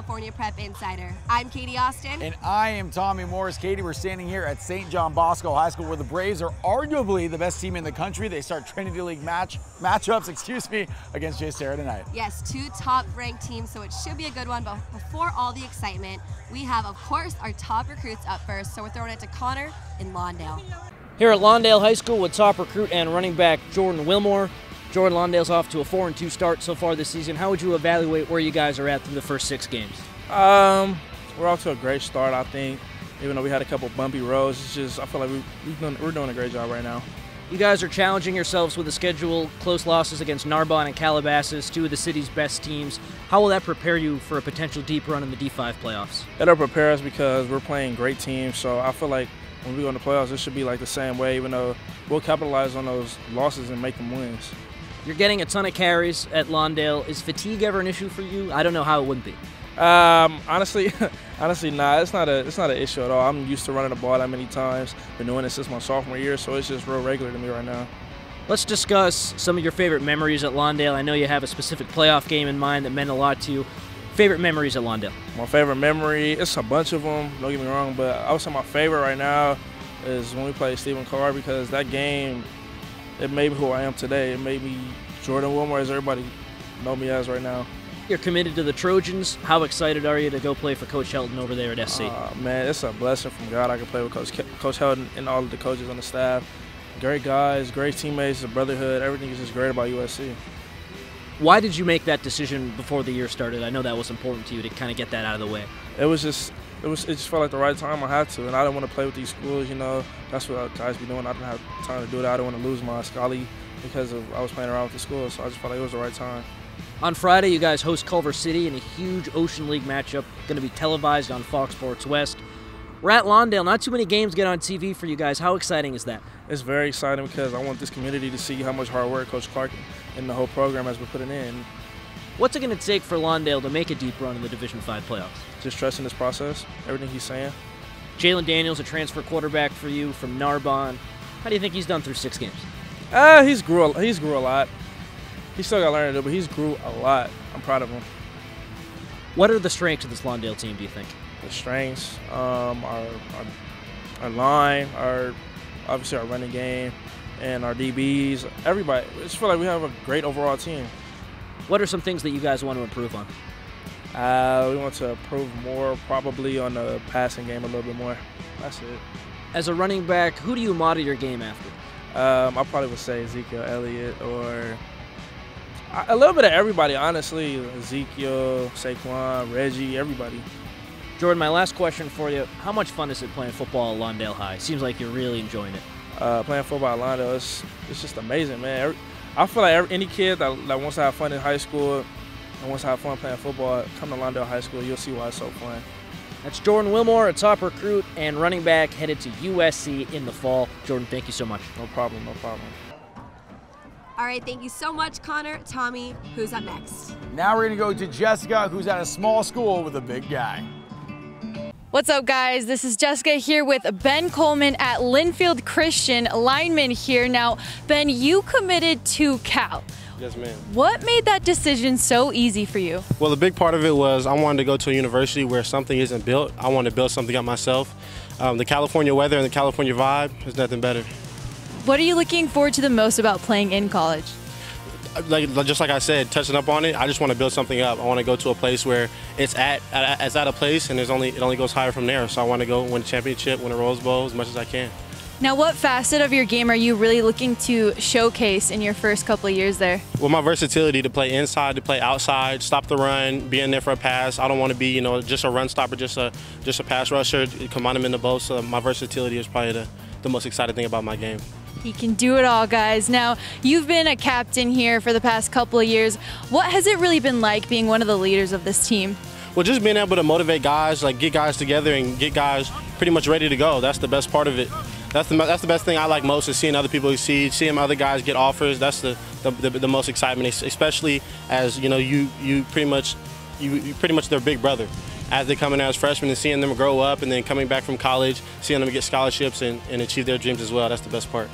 California Prep Insider. I'm Katie Austin. And I am Tommy Morris. Katie, we're standing here at St. John Bosco High School where the Braves are arguably the best team in the country. They start Trinity League matchups against JSerra tonight. Yes, two top-ranked teams, so it should be a good one. But before all the excitement, we have, of course, our top recruits up first. So we're throwing it to Connor in Lawndale. Here at Lawndale High School with top recruit and running back Jordan Wilmore. Jordan, Lawndale's off to a 4-2 start so far this season. How would you evaluate where you guys are at through the first 6 games? We're off to a great start, I think. Even though we had a couple bumpy roads, it's just I feel like we're doing a great job right now. You guys are challenging yourselves with a schedule, close losses against Narbonne and Calabasas, 2 of the city's best teams. How will that prepare you for a potential deep run in the D5 playoffs? It'll prepare us because we're playing great teams, so I feel like when we go in the playoffs, it should be like the same way, even though we'll capitalize on those losses and make them wins. You're getting a ton of carries at Lawndale. Is fatigue ever an issue for you? I don't know how it wouldn't be. Honestly, nah. It's not an issue at all. I'm used to running the ball that many times. Been doing it since my sophomore year, so it's just real regular to me right now. Let's discuss some of your favorite memories at Lawndale. I know you have a specific playoff game in mind that meant a lot to you. Favorite memories at Lawndale? My favorite memory, it's a bunch of them, don't get me wrong, but I would say my favorite right now is when we played Stephen Carr, because that game, it made me who I am today. It made me Jordan Wilmore, as everybody know me as right now. You're committed to the Trojans. How excited are you to go play for Coach Helton over there at SC? Man, it's a blessing from God. I can play with Coach Helton and all of the coaches on the staff. Great guys, great teammates, the brotherhood. Everything is just great about USC. Why did you make that decision before the year started? I know that was important to you to kind of get that out of the way. It just felt like the right time. I had to, and I didn't want to play with these schools. You know, that's what guys be doing. I didn't have time to do that. I didn't want to lose my scholarly because I was playing around with the schools. So I just felt like it was the right time. On Friday, you guys host Culver City in a huge Ocean League matchup, going to be televised on Fox Sports West. We're at Lawndale. Not too many games get on TV for you guys. How exciting is that? It's very exciting because I want this community to see how much hard work Coach Clark and the whole program has been putting in. What's it going to take for Lawndale to make a deep run in the Division V playoffs? Just trusting this process, everything he's saying. Jalen Daniels, a transfer quarterback for you from Narbonne. How do you think he's done through 6 games? He's grew a lot. He's still got to learn to do, but he's grew a lot. I'm proud of him. What are the strengths of this Lawndale team, do you think? The strengths, our line, obviously our running game, and our DBs, everybody. I just feel like we have a great overall team. What are some things that you guys want to improve on? We want to improve more, probably on the passing game a little bit more. That's it. As a running back, who do you model your game after? I probably would say Ezekiel Elliott, or a little bit of everybody, honestly. Ezekiel, Saquon, Reggie, everybody. Jordan, my last question for you. How much fun is it playing football at Lawndale High? Seems like you're really enjoying it. Playing football at Lawndale, it's just amazing, man. I feel like any kid that wants to have fun in high school and wants to have fun playing football, come to Lawndale High School. You'll see why it's so fun. That's Jordan Wilmore, a top recruit and running back headed to USC in the fall. Jordan, thank you so much. No problem, no problem. All right, thank you so much, Connor. Tommy, who's up next? Now we're going to go to Jessica, who's at a small school with a big guy. What's up, guys? This is Jessica here with Ben Coleman at Linfield Christian, lineman here. Now, Ben, you committed to Cal. Yes, ma'am. What made that decision so easy for you? Well, the big part of it was I wanted to go to a university where something isn't built. I wanted to build something up myself. The California weather and the California vibe is nothing better. What are you looking forward to the most about playing in college? Just like I said, touching up on it, I just want to build something up. I want to go to a place where it's at a place and it only goes higher from there. So I want to go win a championship, win a Rose Bowl as much as I can. Now, what facet of your game are you really looking to showcase in your first couple of years there? Well, my versatility to play inside, to play outside, stop the run, be in there for a pass. I don't want to be, just a run stopper, just a pass rusher, combine them in the both. So my versatility is probably the most exciting thing about my game. He can do it all, guys. Now, you've been a captain here for the past couple of years. What has it really been like being one of the leaders of this team? Well, just being able to motivate guys, like get guys together and get guys pretty much ready to go. That's the best part of it. That's the best thing I like most, is seeing other people succeed, seeing other guys get offers. That's the most excitement, especially as you pretty much their big brother. As they come in as freshmen and seeing them grow up, and then coming back from college, seeing them get scholarships and achieve their dreams as well. That's the best part.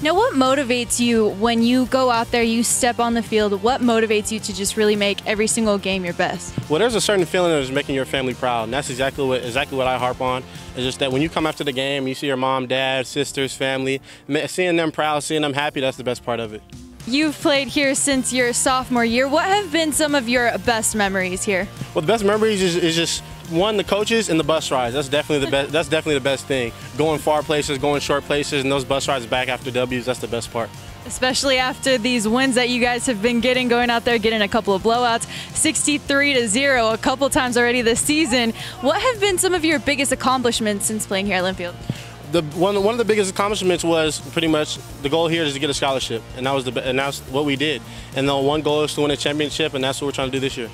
Now, what motivates you when you go out there, you step on the field? What motivates you to just really make every single game your best? Well, there's a certain feeling of making your family proud, and that's exactly what I harp on. It's just that when you come after the game, you see your mom, dad, sisters, family, seeing them proud, seeing them happy, that's the best part of it. You've played here since your sophomore year. What have been some of your best memories here? Well, the best memories is just one, the coaches and the bus rides. That's definitely the best. That's definitely the best thing. Going far places, going short places, and those bus rides back after W's. That's the best part. Especially after these wins that you guys have been getting, going out there, getting a couple of blowouts, 63-0 a couple times already this season. What have been some of your biggest accomplishments since playing here at Linfield? One of the biggest accomplishments was pretty much the goal here is to get a scholarship, and that's what we did. And the one goal is to win a championship, and that's what we're trying to do this year.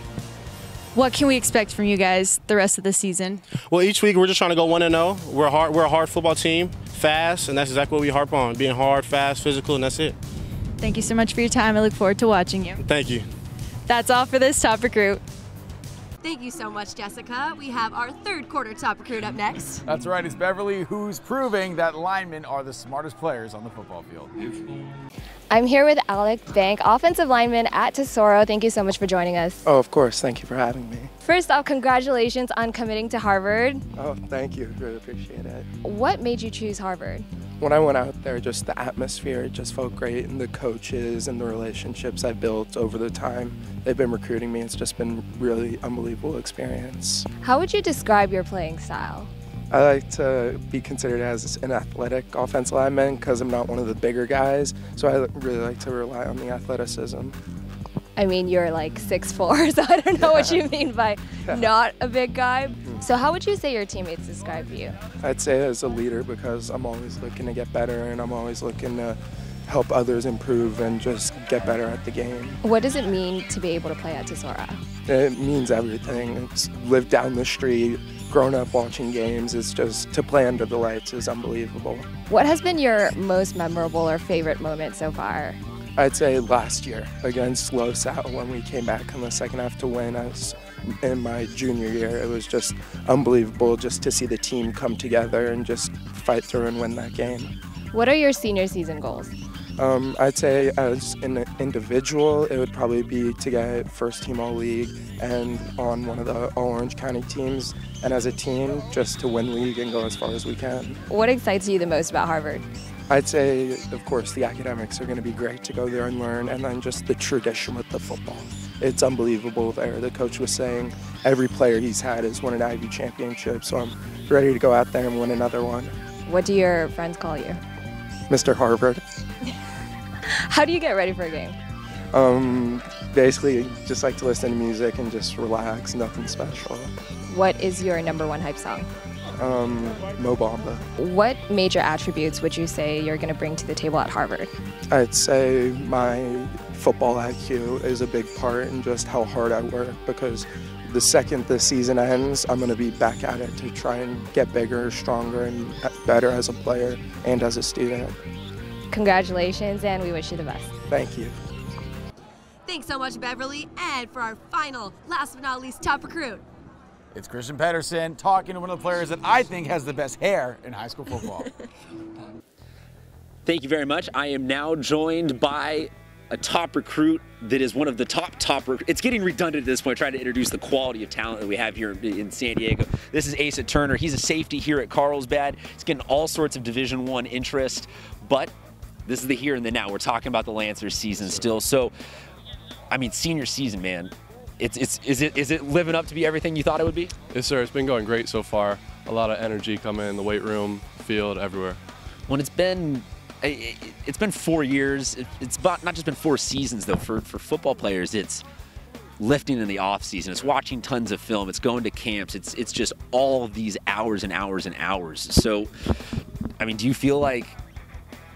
What can we expect from you guys the rest of the season? Well, each week we're just trying to go 1-0. We're a hard football team, fast, and that's exactly what we harp on, being hard, fast, physical, and that's it. Thank you so much for your time. I look forward to watching you. Thank you. That's all for this Top Recruit. Thank you so much, Jessica. We have our third quarter top recruit up next. That's right, it's Beverly who's proving that linemen are the smartest players on the football field. I'm here with Alec Bank, offensive lineman at Tesoro. Thank you so much for joining us. Oh, of course. Thank you for having me. First off, congratulations on committing to Harvard. Oh, thank you. Really appreciate it. What made you choose Harvard? When I went out there, just the atmosphere, it just felt great, and the coaches and the relationships I built over the time they've been recruiting me, it's just been really unbelievable experience. How would you describe your playing style? I like to be considered as an athletic offensive lineman because I'm not one of the bigger guys, so I really like to rely on the athleticism. I mean, you're like 6'4", so I don't know what you mean by not a big guy. So how would you say your teammates describe you? I'd say as a leader because I'm always looking to get better and I'm always looking to help others improve and just get better at the game. What does it mean to be able to play at Tesoro? It means everything. It's lived down the street, grown up watching games. It's just to play under the lights is unbelievable. What has been your most memorable or favorite moment so far? I'd say last year against LoSal when we came back in the second half to win us in my junior year. It was just unbelievable just to see the team come together and just fight through and win that game. What are your senior season goals? I'd say as an individual, it would probably be to get first team all-league and on one of the all-Orange County teams. And as a team, just to win league and go as far as we can. What excites you the most about Harvard? I'd say, of course, the academics are going to be great to go there and learn, and then just the tradition with the football. It's unbelievable there. The coach was saying every player he's had has won an Ivy championship, so I'm ready to go out there and win another one. What do your friends call you? Mr. Harvard. How do you get ready for a game? Basically, just like to listen to music and just relax, nothing special. What is your #1 hype song? Mo Bamba. What major attributes would you say you're going to bring to the table at Harvard? I'd say my football IQ is a big part in just how hard I work, because the second the season ends, I'm going to be back at it to try and get bigger, stronger, and better as a player and as a student. Congratulations, and we wish you the best. Thank you. Thanks so much, Beverly. And for our final, last but not least, top recruit. It's Christian Pedersen talking to one of the players that I think has the best hair in high school football. Thank you very much. I am now joined by a top recruit that is one of the top recruits. It's getting redundant at this point, trying to introduce the quality of talent that we have here in San Diego. This is Asa Turner. He's a safety here at Carlsbad. He's getting all sorts of Division I interest, but this is the here and the now. We're talking about the Lancers season still. So, I mean, senior season, man. Is it living up to be everything you thought it would be? Yes, sir. It's been going great so far. A lot of energy coming in the weight room, field, everywhere. When it's been 4 years. It's not just been 4 seasons though. For football players, it's lifting in the off season. It's watching tons of film. It's going to camps. It's just all of these hours and hours and hours. So, I mean, do you feel like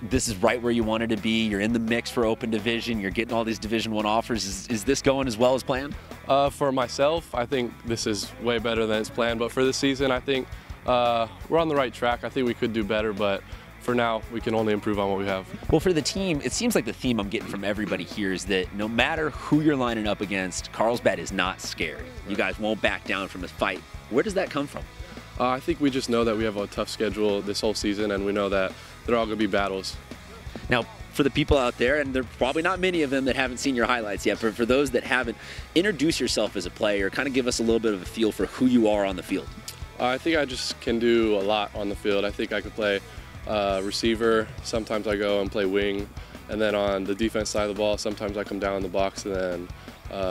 this is right where you wanted to be? You're in the mix for open division. You're getting all these Division I offers. Is this going as well as planned? For myself, I think this is way better than it's planned. But for this season, I think we're on the right track. I think we could do better, but for now, we can only improve on what we have. Well, for the team, it seems like the theme I'm getting from everybody here is that no matter who you're lining up against, Carlsbad is not scary. You guys won't back down from a fight. Where does that come from? I think we just know that we have a tough schedule this whole season, and we know that they're all going to be battles. Now, for the people out there, and there are probably not many of them that haven't seen your highlights yet, but for those that haven't, introduce yourself as a player, kind of give us a little bit of a feel for who you are on the field. I think I just can do a lot on the field. I think I could play receiver. Sometimes I go and play wing. And then on the defense side of the ball, sometimes I come down in the box and then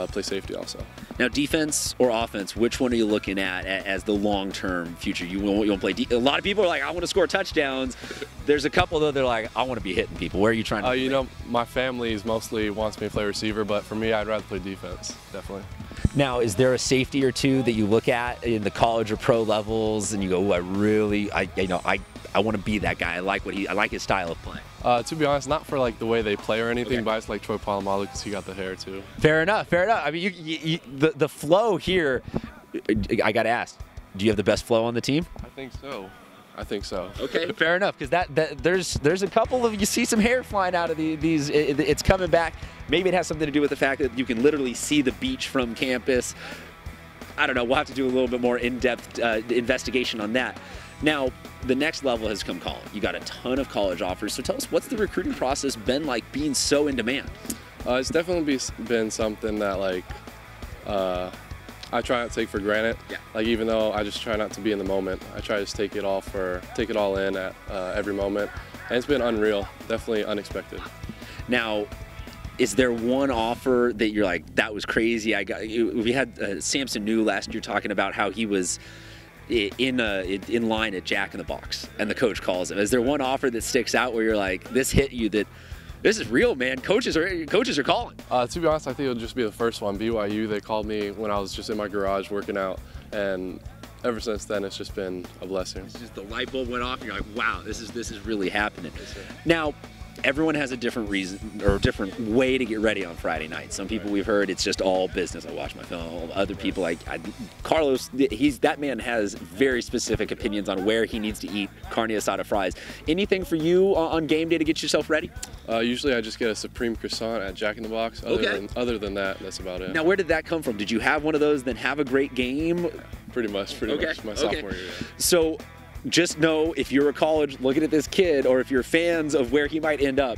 play safety also. Now, defense or offense, which one are you looking at as the long-term future? You want to play a lot of people are like, I want to score touchdowns. There's a couple, though, they're like, I want to be hitting people. Where are you trying to you know, my family mostly wants me to play receiver, but for me, I'd rather play defense, definitely. Now, is there a safety or two that you look at in the college or pro levels and you go, "Ooh, I want to be that guy. I like his style of play." To be honest, not for like the way they play or anything, but I just like Troy Polamalu because he got the hair too. Fair enough. I mean, the flow here. I got to ask, do you have the best flow on the team? I think so. Okay, fair enough. Because there's a couple of, you see some hair flying out of these. It's coming back. Maybe it has something to do with the fact that you can literally see the beach from campus. I don't know. We'll have to do a little bit more in-depth investigation on that. Now, the next level has come college. You got a ton of college offers. So tell us, what's the recruiting process been like being so in demand? It's definitely been something that like I try not to take for granted. Yeah. Like even though I just try not to be in the moment, I try to just take it all in at every moment. And it's been unreal, definitely unexpected. Now, is there one offer that you're like, that was crazy? We had Samson New last year talking about how he was in line at Jack in the Box, and the coach calls him. Is there one offer that sticks out where you're like, this hit you, that this is real, man? Coaches are calling. To be honest, I think it'll just be the first one. BYU, they called me when I was just in my garage working out, and ever since then, it's just been a blessing. It's just the light bulb went off, and you're like, wow, this is really happening. Now, everyone has a different reason or a different way to get ready on Friday night. Some people we've heard it's just all business. I watch my film. Other people like Carlos, that man has very specific opinions on where he needs to eat carne asada fries. Anything for you on game day to get yourself ready? Usually I just get a Supreme croissant at Jack in the Box. Other than that, that's about it. Now, where did that come from? Did you have one of those, then have a great game? Pretty much my sophomore year. So just know, if you're a college looking at this kid, or if you're fans of where he might end up,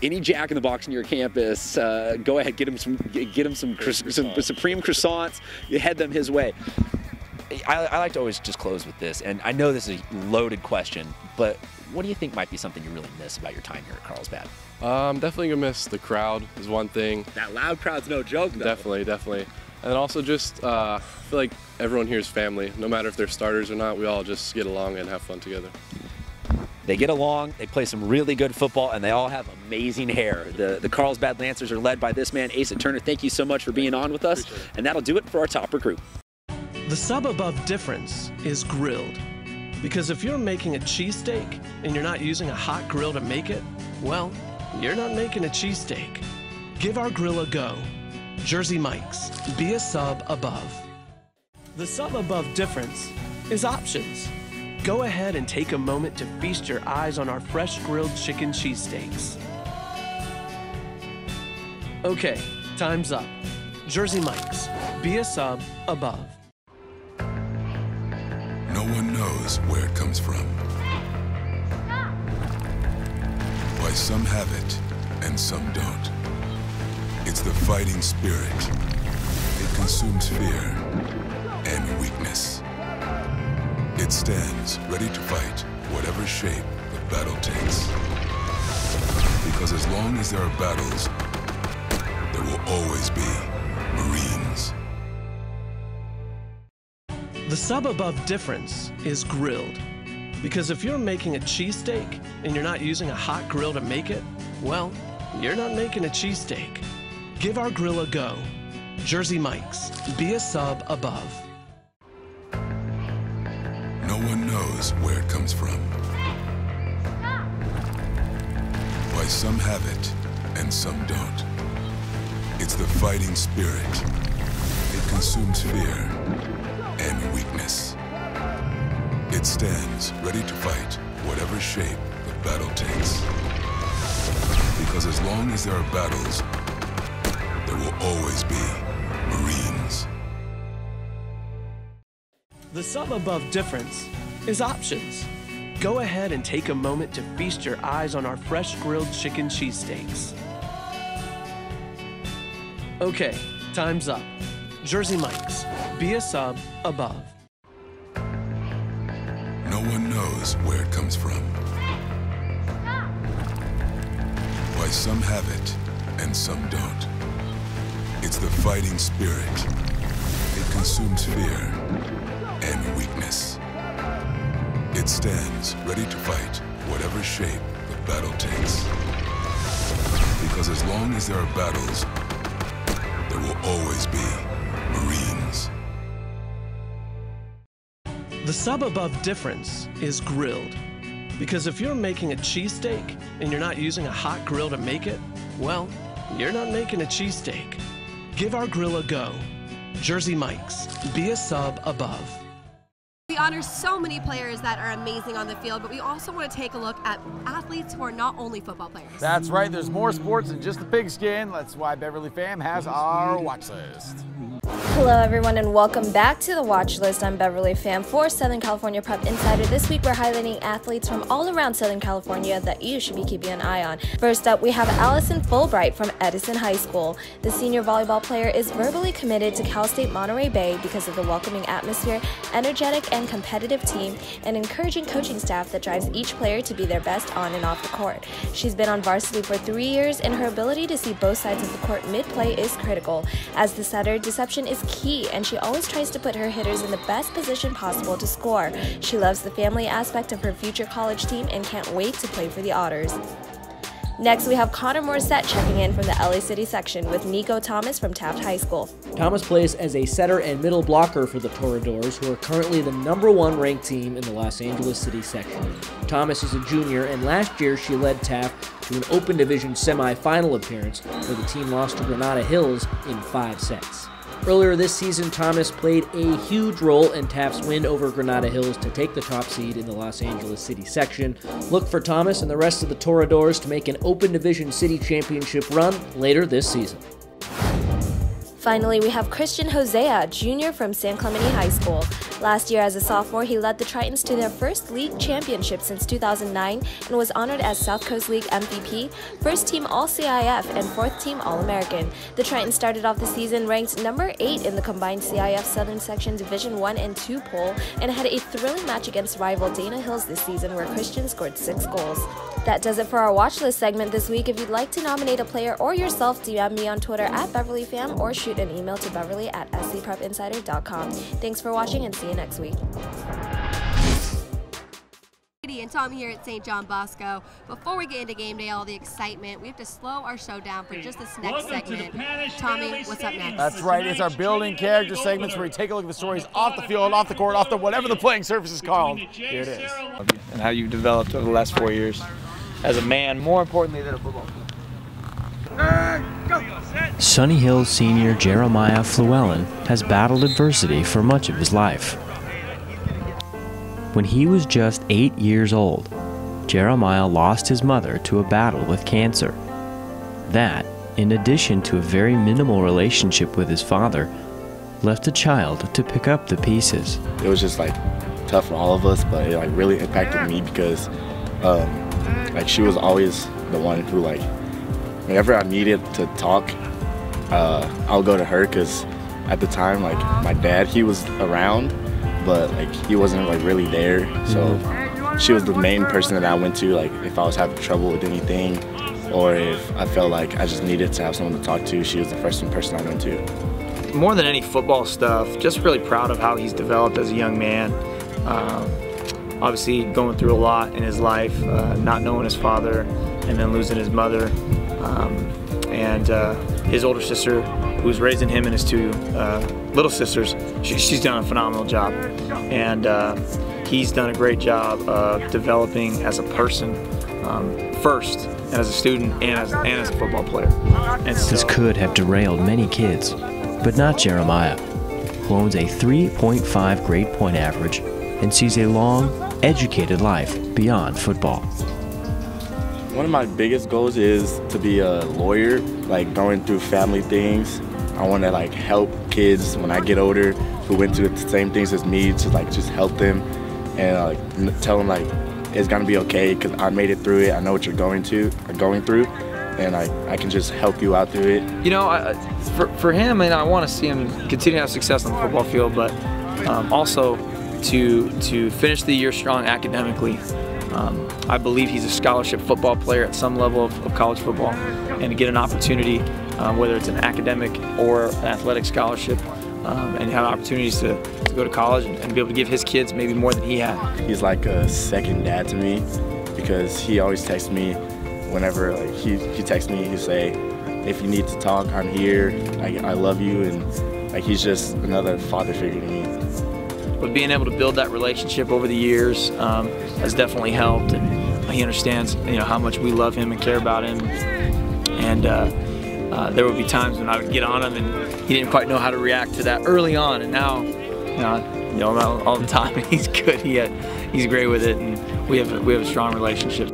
any Jack in the Box near campus, go ahead, get him some Supreme croissants. You head them his way. I like to always just close with this, and I know this is a loaded question, but what do you think might be something you really miss about your time here at Carlsbad? I'm definitely gonna miss the crowd is one thing. That loud crowd's no joke, though. Definitely. And then also just, I feel like everyone here is family. No matter if they're starters or not, we all just get along and have fun together. They get along, they play some really good football, and they all have amazing hair. The Carlsbad Lancers are led by this man, Asa Turner. Thank you so much for being on with us, and that'll do it for our top recruit. The sub above difference is grilled. Because if you're making a cheesesteak and you're not using a hot grill to make it, well, you're not making a cheesesteak. Give our grill a go. Jersey Mike's. Be a sub above. The sub above difference is options. Go ahead and take a moment to feast your eyes on our fresh grilled chicken cheesesteaks. Okay, time's up. Jersey Mike's. Be a sub above. No one knows where it comes from. Why some have it and some don't. It's the fighting spirit. It consumes fear and weakness. It stands ready to fight whatever shape the battle takes. Because as long as there are battles, there will always be Marines. The sub above difference is grilled. Because if you're making a cheesesteak and you're not using a hot grill to make it, well, you're not making a cheesesteak. Give our grill a go. Jersey Mike's. Be a sub above. No one knows where it comes from. Why some have it and some don't. It's the fighting spirit. It consumes fear and weakness. It stands ready to fight whatever shape the battle takes. Because as long as there are battles, there will always be Marines. The sub above difference is options. Go ahead and take a moment to feast your eyes on our fresh grilled chicken cheesesteaks. Okay, time's up. Jersey Mike's. Be a sub above. No one knows where it comes from. Why some have it and some don't. It's the fighting spirit. It consumes fear and weakness. It stands ready to fight whatever shape the battle takes. Because as long as there are battles, there will always be Marines. The sub above difference is grilled. Because if you're making a cheesesteak and you're not using a hot grill to make it, well, you're not making a cheesesteak. Give our grill a go. Jersey Mike's. Be a sub above. We honor so many players that are amazing on the field, but we also want to take a look at athletes who are not only football players. That's right, there's more sports than just the pigskin. That's why Beverly Fam has our watch list. Hello everyone and welcome back to the Watch List. I'm Beverly Pham for Southern California Prep Insider. This week we're highlighting athletes from all around Southern California that you should be keeping an eye on. First up, we have Allison Fulbright from Edison High School. The senior volleyball player is verbally committed to Cal State Monterey Bay because of the welcoming atmosphere, energetic and competitive team, and encouraging coaching staff that drives each player to be their best on and off the court. She's been on varsity for 3 years, and her ability to see both sides of the court mid-play is critical. As the setter, deception is key, and she always tries to put her hitters in the best position possible to score. She loves the family aspect of her future college team and can't wait to play for the Otters. Next, we have Connor Morissette checking in from the LA City section with Nico Thomas from Taft High School. Thomas plays as a setter and middle blocker for the Toreadors, who are currently the #1 ranked team in the Los Angeles City section. Thomas is a junior, and last year she led Taft to an Open Division semifinal appearance where the team lost to Granada Hills in 5 sets. Earlier this season, Thomas played a huge role in Taft's win over Granada Hills to take the top seed in the Los Angeles City section. Look for Thomas and the rest of the Toreadors to make an Open Division City Championship run later this season. Finally, we have Christian Hosea, junior from San Clemente High School. Last year as a sophomore, he led the Tritons to their first league championship since 2009 and was honored as South Coast League MVP, first team All-CIF, and 4th team All-American. The Tritons started off the season ranked number 8 in the combined CIF Southern Section Division 1 and 2 poll and had a thrilling match against rival Dana Hills this season where Christian scored 6 goals. That does it for our watch list segment this week. If you'd like to nominate a player or yourself, DM me on Twitter at BeverlyFam or shoot an email to beverly@scprepinsider.com. Thanks for watching and see you next week. And Tom here at St. John Bosco. Before we get into game day, all the excitement, we have to slow our show down for just this next segment. Tommy, what's up next? That's right, it's our building character segments where we take a look at the stories off the field, off the court, off the whatever the playing surface is called. Here it is. And how you've developed over the last 4 years as a man, more importantly than a football player. Sunny Hill senior Jeremiah Flewellen has battled adversity for much of his life. When he was just 8 years old, Jeremiah lost his mother to a battle with cancer. That, in addition to a very minimal relationship with his father, left a child to pick up the pieces. It was just like tough for all of us, but it like really impacted me because like she was always the one who like whenever I needed to talk, I'll go to her because at the time like my dad, he was around, but like he wasn't like really there. So she was the main person that I went to like if I was having trouble with anything or if I felt like I just needed to have someone to talk to. She was the first person I went to. More than any football stuff, just really proud of how he's developed as a young man. Obviously going through a lot in his life, not knowing his father and then losing his mother. And his older sister, who's raising him and his 2 little sisters, she's done a phenomenal job. And he's done a great job of developing as a person first, and as a student, and as a football player. And so, this could have derailed many kids, but not Jeremiah, who owns a 3.5 grade point average and sees a long, educated life beyond football. One of my biggest goals is to be a lawyer, like going through family things. I want to like help kids when I get older who went through the same things as me to like just help them and like tell them like it's gonna be okay because I made it through it. I know what you're going through, and I can just help you out through it. You know, for him, and I want to see him continue to have success on the football field, but also to finish the year strong academically. I believe he's a scholarship football player at some level of college football, and to get an opportunity, whether it's an academic or an athletic scholarship, and have opportunities to go to college and be able to give his kids maybe more than he had. He's like a second dad to me because he always texts me whenever he texts me. He say, if you need to talk, I'm here. I love you, and he's just another father figure to me. But being able to build that relationship over the years has definitely helped, and he understands how much we love him and care about him. And there would be times when I would get on him and he didn't quite know how to react to that early on, and now all the time he's good. He's great with it, and we have a strong relationship.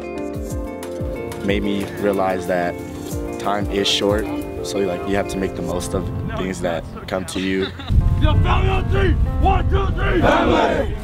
Made me realize that time is short, so you have to make the most of things that come to you. Family on three! 1, 2, 3! Family!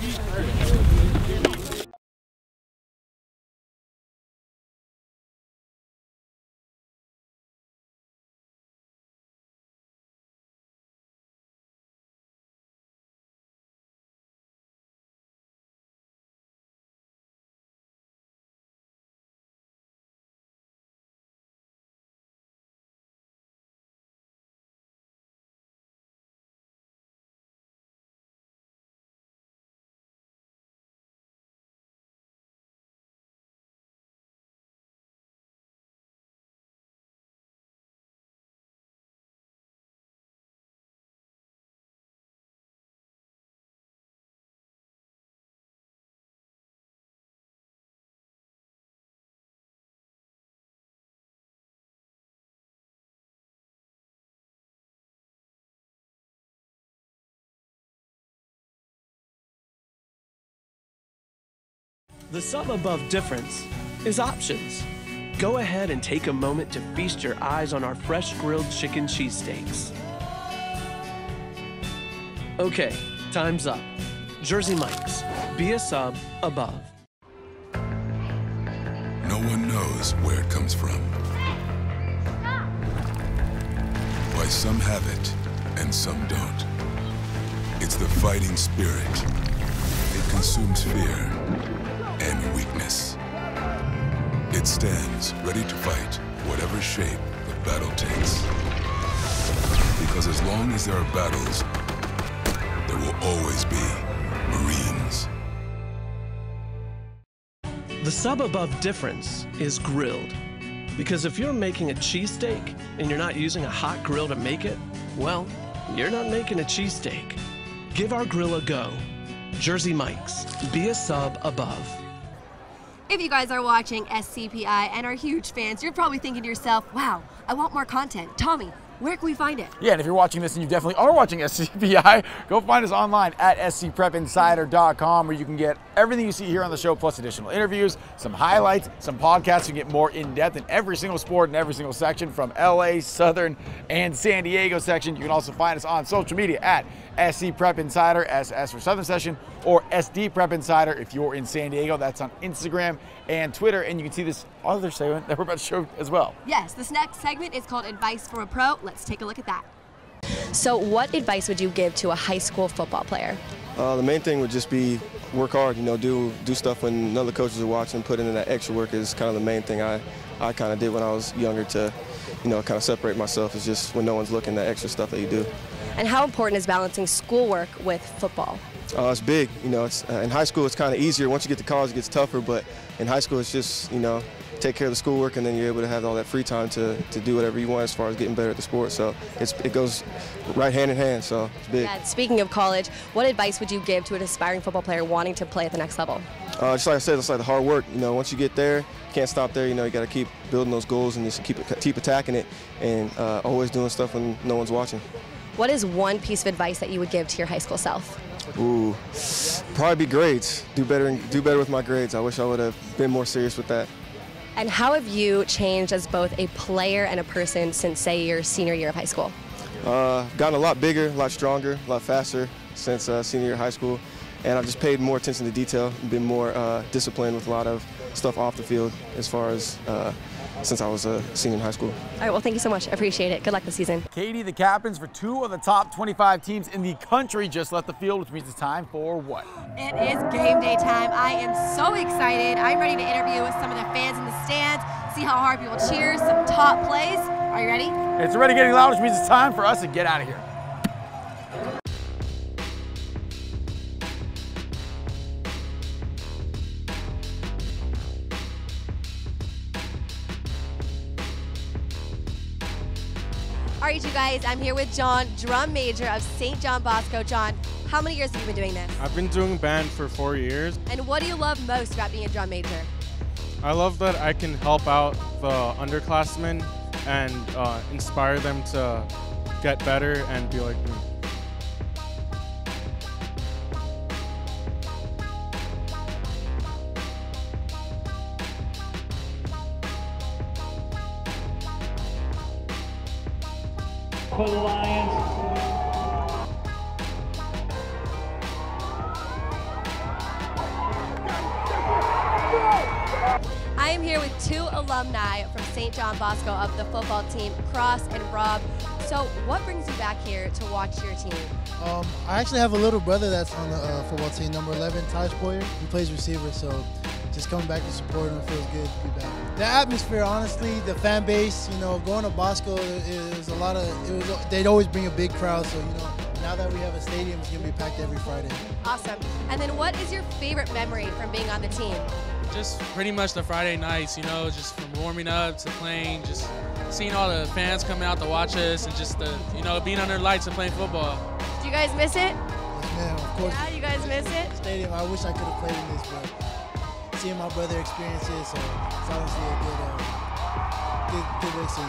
The sum above difference is options. Go ahead and take a moment to feast your eyes on our fresh grilled chicken cheesesteaks. Okay, time's up. Jersey Mike's, be a sub above. No one knows where it comes from. Why some have it and some don't. It's the fighting spirit. It consumes fear and weakness. It stands ready to fight whatever shape the battle takes. Because as long as there are battles, there will always be Marines. The sub above difference is grilled. Because if you're making a cheesesteak and you're not using a hot grill to make it, well, you're not making a cheesesteak. Give our grill a go. Jersey Mike's, be a sub above. If you guys are watching SCPI and are huge fans, you're probably thinking to yourself, wow, I want more content. Tommy, where can we find it? Yeah, and if you're watching this and you definitely are watching SCPI, go find us online at scprepinsider.com, where you can get everything you see here on the show, plus additional interviews, some highlights, some podcasts. You get more in-depth in every single sport and every single section, from LA, Southern, and San Diego section. You can also find us on social media at SC Prep Insider, SS for Southern Session, or SD Prep Insider if you're in San Diego. That's on Instagram and Twitter, and you can see this other segment that we're about to show as well. Yes, this next segment is called Advice from a Pro. Let's take a look at that. So what advice would you give to a high school football player? The main thing would just be work hard, do stuff when none of the coaches are watching. Put in that extra work is kind of the main thing I kind of did when I was younger to, kind of separate myself. Is just when no one's looking, that extra stuff that you do. And how important is balancing schoolwork with football? It's big. It's in high school it's kind of easier. Once you get to college, it gets tougher. But in high school, it's just take care of the schoolwork, and then you're able to have all that free time to do whatever you want as far as getting better at the sport. So it goes right hand in hand. So it's big. Yeah, speaking of college, what advice would you give to an aspiring football player wanting to play at the next level? Just like I said, it's like the hard work. Once you get there, you can't stop there. You got to keep building those goals and just keep attacking it, and always doing stuff when no one's watching. What is one piece of advice that you would give to your high school self? Ooh, probably be grades. Do better with my grades. I wish I would have been more serious with that. And how have you changed as both a player and a person since, say, your senior year of high school? Gotten a lot bigger, a lot stronger, a lot faster since senior year of high school. and I've just paid more attention to detail and been more disciplined with a lot of stuff off the field as far as since I was a senior in high school. All right, well, thank you so much. I appreciate it. Good luck this season. Katie, the captains for 2 of the top 25 teams in the country just left the field, which means it's time for what? It is game day time. I am so excited. I'm ready to interview with some of the fans in the stands, see how hard people cheer, some top plays. Are you ready? It's already getting loud, which means it's time for us to get out of here. All right, you guys, I'm here with John, drum major of St. John Bosco. John, how many years have you been doing this? I've been doing band for 4 years. And what do you love most about being a drum major? I love that I can help out the underclassmen and inspire them to get better and be like me. For the Lions. I am here with 2 alumni from St. John Bosco of the football team, Cross and Rob. So what brings you back here to watch your team? I actually have a little brother that's on the football team, number 11, Taj Boyer. He plays receiver, so just coming back to support him feels good to be back. The atmosphere, honestly, the fan base, you know, going to Bosco is a lot of, they'd always bring a big crowd, so, you know, now that we have a stadium, it's going to be packed every Friday. Awesome. And then what is your favorite memory from being on the team? Just pretty much the Friday nights, you know, just from warming up to playing, just seeing all the fans coming out to watch us and just, you know, being under lights and playing football. Do you guys miss it? Yes, ma'am, of course. Yeah, you guys miss it? Stadium, I wish I could have played in this, but seeing my brother experience it, so it's honestly a good way to see it.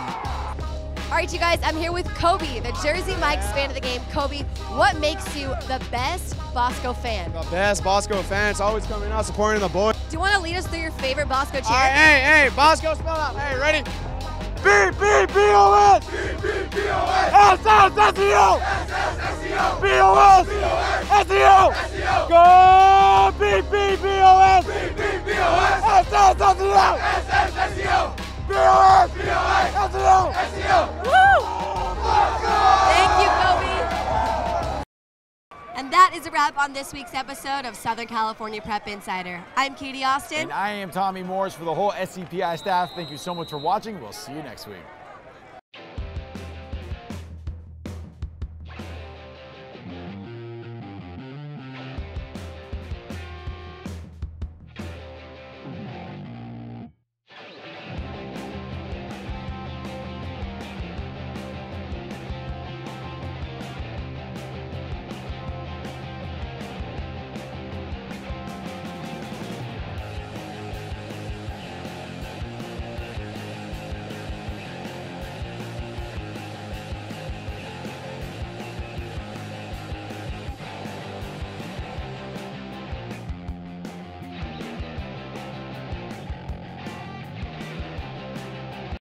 All right, you guys, I'm here with Kobe, the Jersey Mike's fan of the game. Kobe, what makes you the best Bosco fan? The best Bosco fan. It's always coming out supporting the boys. Do you want to lead us through your favorite Bosco cheer? All right, hey, Bosco, spell out. Hey, ready? B-B-B-O-S! B-B-B-O-S! S-S-S-E-O! S-S-S-E-O! B-O-S! S-E-O! S-E-O! Go! B-B-B-O-S! B-B-B-O-S! S-S-S-E-O! S-S-S-E-O! B-O-S! B-O-S! S-E-O! S-E-O! Woo! Thank you, Kobe. And that is a wrap on this week's episode of Southern California Prep Insider. I'm Katie Austin. And I am Tommy Morris. For the whole SCPI staff, thank you so much for watching. We'll see you next week.